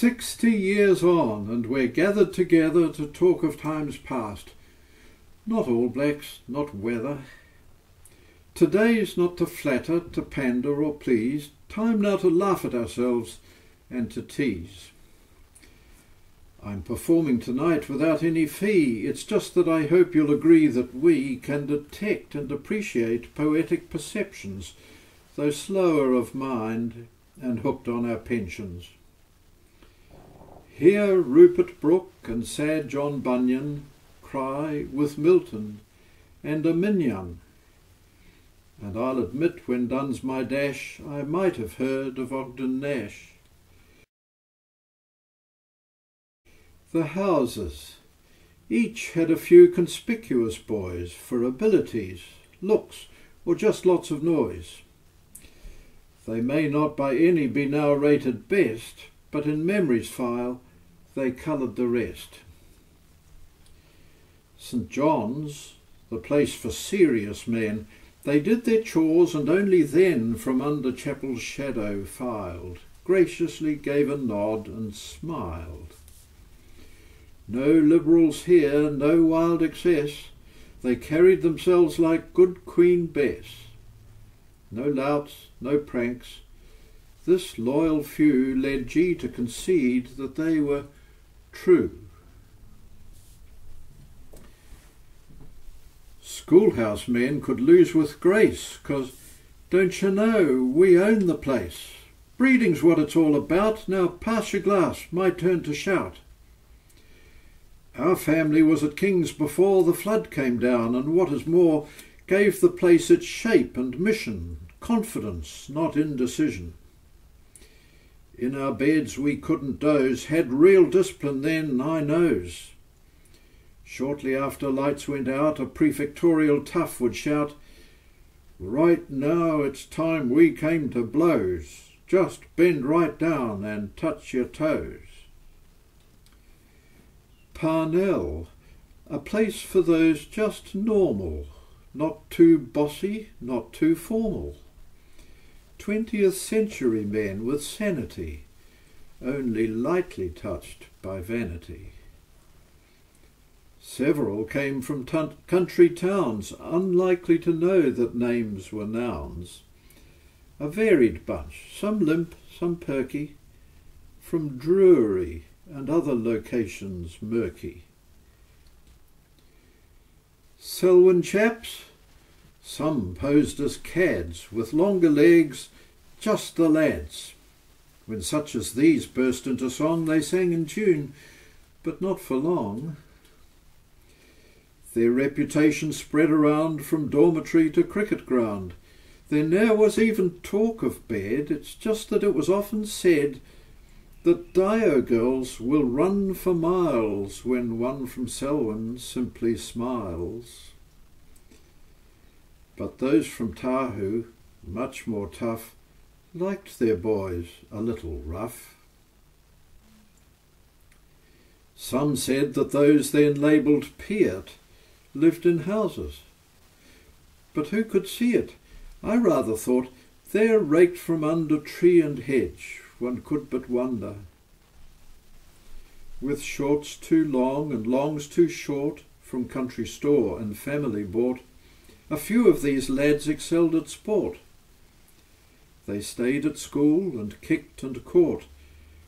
60 years on, and we're gathered together to talk of times past. Not All Blacks, not weather. Today's not to flatter, to pander or please. Time now to laugh at ourselves and to tease. I'm performing tonight without any fee. It's just that I hope you'll agree that we can detect and appreciate poetic perceptions, though slower of mind and hooked on our pensions. Hear Rupert Brooke and sad John Bunyan cry with Milton and a minion. And I'll admit when done's my dash, I might have heard of Ogden Nash. The houses. Each had a few conspicuous boys for abilities, looks, or just lots of noise. They may not by any be now rated best, but in memory's file they coloured the rest. St. John's, the place for serious men, they did their chores and only then from under chapel's shadow filed, graciously gave a nod and smiled. No liberals here, no wild excess, they carried themselves like good Queen Bess. No louts, no pranks. This loyal few led G to concede that they were true. Schoolhouse men could lose with grace, 'cause, don't you know, we own the place. Breeding's what it's all about, now pass your glass, my turn to shout. Our family was at King's before the flood came down, and what is more, gave the place its shape and mission, confidence, not indecision. In our beds we couldn't doze, had real discipline then, I knows. Shortly after lights went out, a prefectorial tough would shout, "Right now it's time we came to blows. Just bend right down and touch your toes." Parnell, a place for those just normal, not too bossy, not too formal. 20th century men with sanity, only lightly touched by vanity. Several came from country towns, unlikely to know that names were nouns. A varied bunch, some limp, some perky, from Drury and other locations murky. Selwyn chaps, some posed as cads, with longer legs, just the lads. When such as these burst into song, they sang in tune, but not for long. Their reputation spread around from dormitory to cricket ground. There ne'er was even talk of bed, it's just that it was often said that Dio girls will run for miles when one from Selwyn simply smiles. But those from Otahuhu, much more tough, liked their boys a little rough. Some said that those then labelled Piat lived in houses. But who could see it? I rather thought they're raked from under tree and hedge, one could but wonder. With shorts too long and longs too short, from country store and family bought, a few of these lads excelled at sport. They stayed at school and kicked and caught,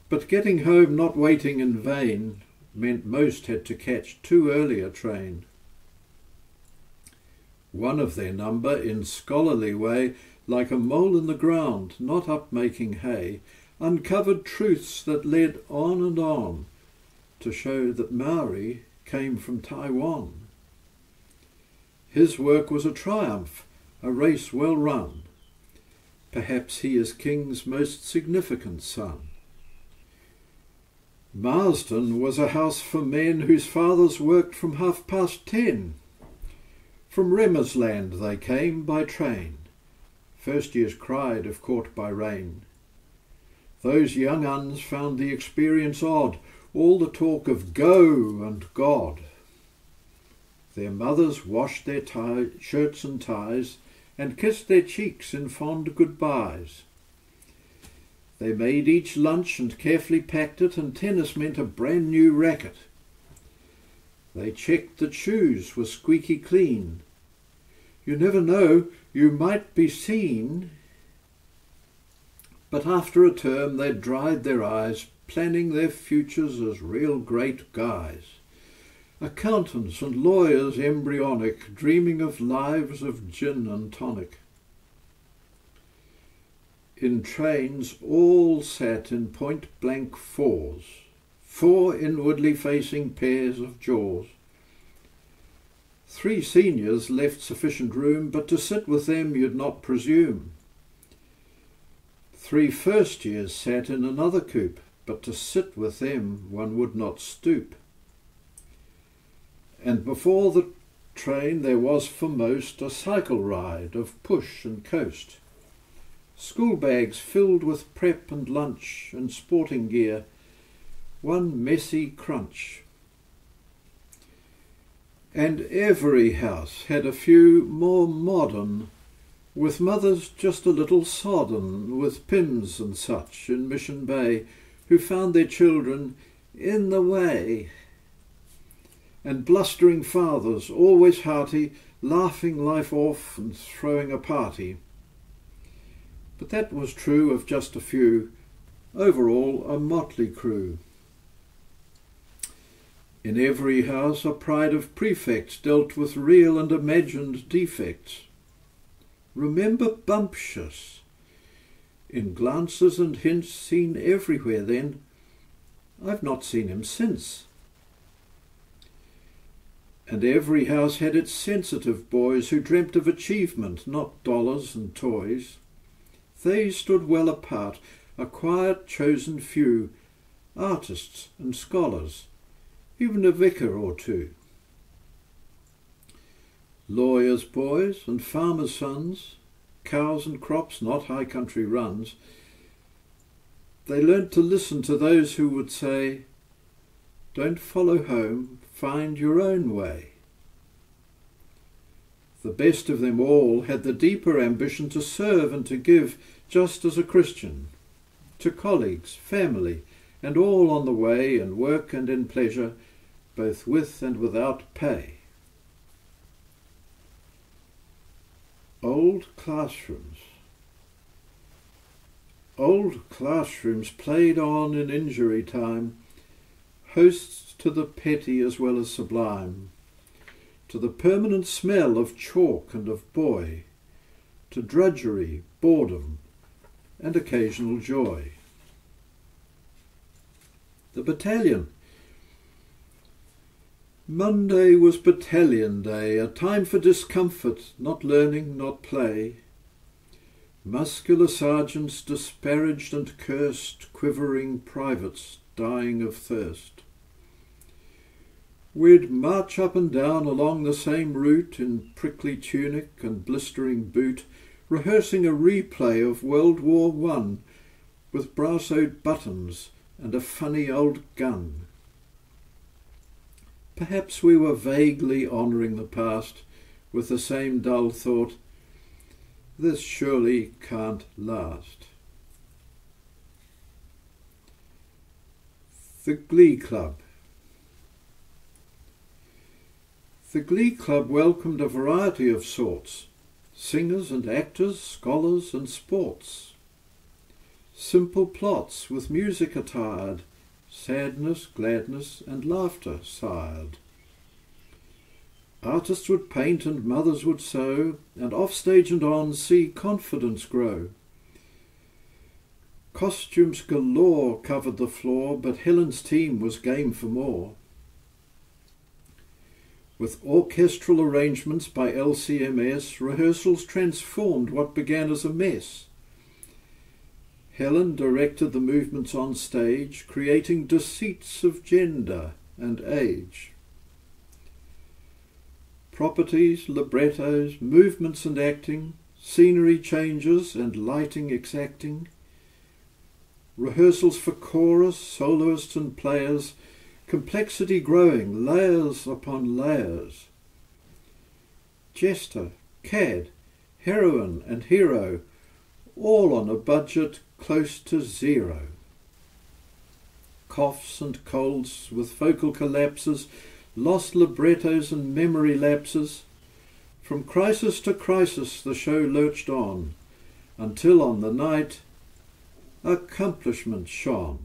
but getting home not waiting in vain meant most had to catch too early a train. One of their number, in scholarly way, like a mole in the ground, not up making hay, uncovered truths that led on and on, to show that Maori came from Taiwan. His work was a triumph, a race well run. Perhaps he is King's most significant son. Marsden was a house for men whose fathers worked from 10:30. From Remmer's land they came by train. First years cried if caught by rain. Those young uns found the experience odd, all the talk of go and God. Their mothers washed their shirts and ties and kissed their cheeks in fond goodbyes. They made each lunch and carefully packed it, and tennis meant a brand new racket. They checked that shoes were squeaky clean. You never know, you might be seen. But after a term they dried their eyes, planning their futures as real great guys. Accountants and lawyers embryonic, dreaming of lives of gin and tonic. In trains all sat in point-blank fours, 4 inwardly facing pairs of jaws. 3 seniors left sufficient room, but to sit with them you'd not presume. 3 first years sat in another coupe, but to sit with them one would not stoop. And before the train there was for most a cycle ride of push and coast. School bags filled with prep and lunch and sporting gear, one messy crunch. And every house had a few more modern, with mothers just a little sodden, with Pims and such in Mission Bay, who found their children in the way. And blustering fathers, always hearty, laughing life off and throwing a party. But that was true of just a few, overall a motley crew. In every house a pride of prefects dealt with real and imagined defects. Remember Bumptious, in glances and hints seen everywhere then. I've not seen him since. And every house had its sensitive boys who dreamt of achievement, not dollars and toys. They stood well apart, a quiet chosen few, artists and scholars, even a vicar or two. Lawyers' boys and farmers' sons, cows and crops, not high country runs. They learnt to listen to those who would say, "Don't follow home, find your own way." The best of them all had the deeper ambition to serve and to give, just as a Christian, to colleagues, family, and all on the way, in work and in pleasure, both with and without pay. Old classrooms. Old classrooms played on in injury time, hosts to the petty as well as sublime, to the permanent smell of chalk and of boy, to drudgery, boredom, and occasional joy. The battalion. Monday was battalion day, a time for discomfort, not learning, not play. Muscular sergeants disparaged and cursed, quivering privates dying of thirst. We'd march up and down along the same route in prickly tunic and blistering boot, rehearsing a replay of World War I with brassoed buttons and a funny old gun. Perhaps we were vaguely honouring the past with the same dull thought, this surely can't last. The Glee Club. The Glee Club welcomed a variety of sorts, singers and actors, scholars and sports. Simple plots with music attired, sadness, gladness and laughter sired. Artists would paint and mothers would sew, and off stage and on see confidence grow. Costumes galore covered the floor, but Helen's team was game for more. With orchestral arrangements by LCMS, rehearsals transformed what began as a mess. Helen directed the movements on stage, creating deceits of gender and age. Properties, librettos, movements and acting, scenery changes and lighting exacting. Rehearsals for chorus, soloists and players, complexity growing, layers upon layers. Jester, cad, heroine and hero, all on a budget close to zero. Coughs and colds with vocal collapses, lost librettos and memory lapses. From crisis to crisis the show lurched on, until on the night accomplishment shone.